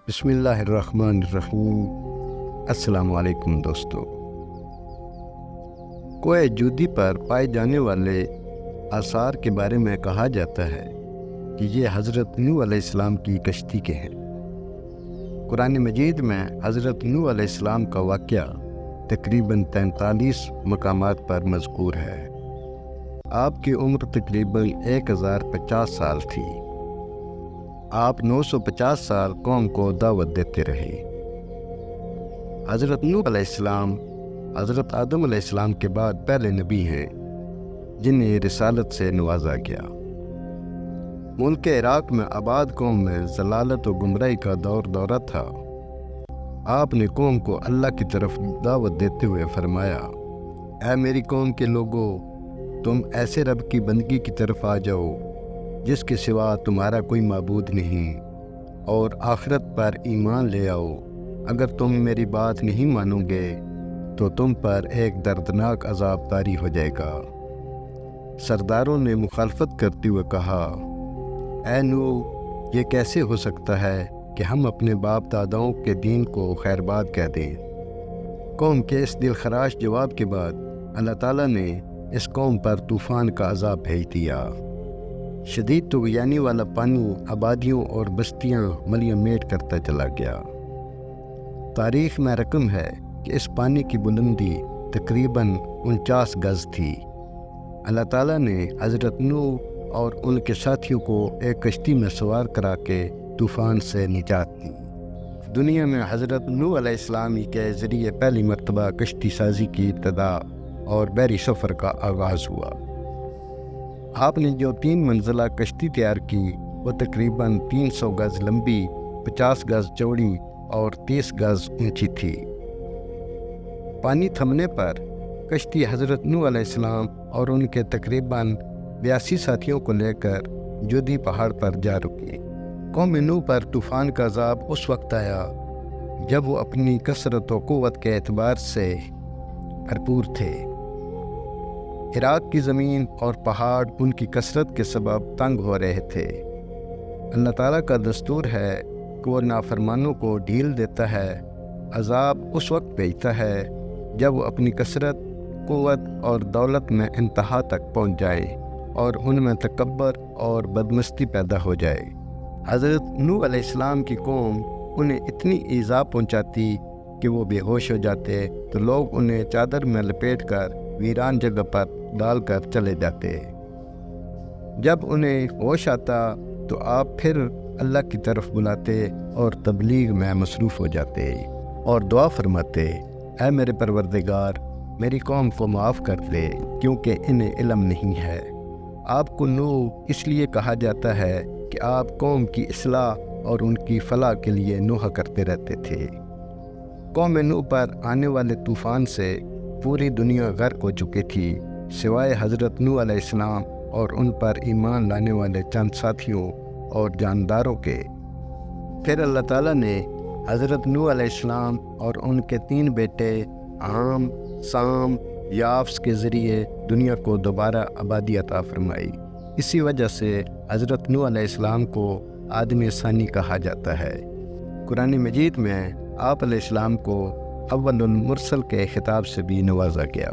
بسم اللہ الرحمن الرحیم۔ السلام علیکم دوستو۔ کوہ جودی پر پائے جانے والے آثار کے بارے میں کہا جاتا ہے کہ یہ حضرت نوح علیہ السلام کی کشتی کے ہیں۔ قرآن مجید میں حضرت نوح علیہ السلام کا واقعہ تقریباً 43 مقامات پر مذکور ہے۔ آپ کی عمر تقریباً 1050 سال تھی۔ آپ 950 سال قوم کو دعوت دیتے رہے۔ حضرت نوح علیہ السلام حضرت آدم علیہ السلام کے بعد پہلے نبی ہیں جنہیں رسالت سے نوازا گیا۔ ملک عراق میں آباد قوم میں ضلالت و گمراہی کا دورہ تھا۔ آپ نے قوم کو اللہ کی طرف دعوت دیتے ہوئے فرمایا، اے میری قوم کے لوگو، تم ایسے رب کی بندگی کی طرف آ جاؤ جس کے سوا تمہارا کوئی معبود نہیں، اور آخرت پر ایمان لے آؤ۔ اگر تم میری بات نہیں مانو گے تو تم پر ایک دردناک عذاب طاری ہو جائے گا۔ سرداروں نے مخالفت کرتے ہوئے کہا، اے نوح، یہ کیسے ہو سکتا ہے کہ ہم اپنے باپ داداؤں کے دین کو خیرباد کہہ دیں؟ قوم کے اس دل خراش جواب کے بعد اللہ تعالیٰ نے اس قوم پر طوفان کا عذاب بھیج دیا۔ شدید طغیانی والا پانی آبادیوں اور بستیاں ملیم میٹ کرتا چلا گیا۔ تاریخ میں رقم ہے کہ اس پانی کی بلندی تقریباً 49 گز تھی۔ اللہ تعالیٰ نے حضرت نوح اور ان کے ساتھیوں کو ایک کشتی میں سوار کرا کے طوفان سے نجات دی۔ دنیا میں حضرت نوح علیہ السلام کے ذریعے پہلی مرتبہ کشتی سازی کی ابتدا اور بحری سفر کا آغاز ہوا۔ آپ نے جو 3 منزلہ کشتی تیار کی وہ تقریباً 300 گز لمبی، 50 گز چوڑی اور 30 گز اونچی تھی۔ پانی تھمنے پر کشتی حضرت نوح علیہ السلام اور ان کے تقریباً 82 ساتھیوں کو لے کر جودی پہاڑ پر جا رکی۔ قوم نوح پر طوفان کا عذاب اس وقت آیا جب وہ اپنی کثرت و قوت کے اعتبار سے بھرپور تھے۔ عراق کی زمین اور پہاڑ ان کی کثرت کے سبب تنگ ہو رہے تھے۔ اللہ تعالیٰ کا دستور ہے کہ وہ نافرمانوں کو ڈھیل دیتا ہے، عذاب اس وقت بھیجتا ہے جب وہ اپنی کثرت، قوت اور دولت میں انتہا تک پہنچ جائے اور ان میں تکبر اور بدمستی پیدا ہو جائے۔ حضرت نوح علیہ السلام کی قوم انہیں اتنی ایذا پہنچاتی کہ وہ بے ہوش ہو جاتے تو لوگ انہیں چادر میں لپیٹ کر ویران جگہ پر ڈال کر چلے جاتے۔ جب انہیں ہوش آتا تو آپ پھر اللہ کی طرف بلاتے اور تبلیغ میں مصروف ہو جاتے اور دعا فرماتے، اے میرے پروردگار، میری قوم کو معاف کر دے کیونکہ انہیں علم نہیں ہے۔ آپ کو نوح اس لیے کہا جاتا ہے کہ آپ قوم کی اصلاح اور ان کی فلاح کے لیے نوحہ کرتے رہتے تھے۔ قوم نوح پر آنے والے طوفان سے پوری دنیا غرق ہو چکی تھی سوائے حضرت نوح علیہ السلام اور ان پر ایمان لانے والے چند ساتھیوں اور جانداروں کے۔ پھر اللہ تعالیٰ نے حضرت نوح علیہ السلام اور ان کے 3 بیٹے عام، سام، یافس کے ذریعے دنیا کو دوبارہ آبادی عطا فرمائی۔ اسی وجہ سے حضرت نوح علیہ السلام کو آدم ثانی کہا جاتا ہے۔ قرآن مجید میں آپ علیہ السلام کو اول المرسل کے خطاب سے بھی نوازا گیا۔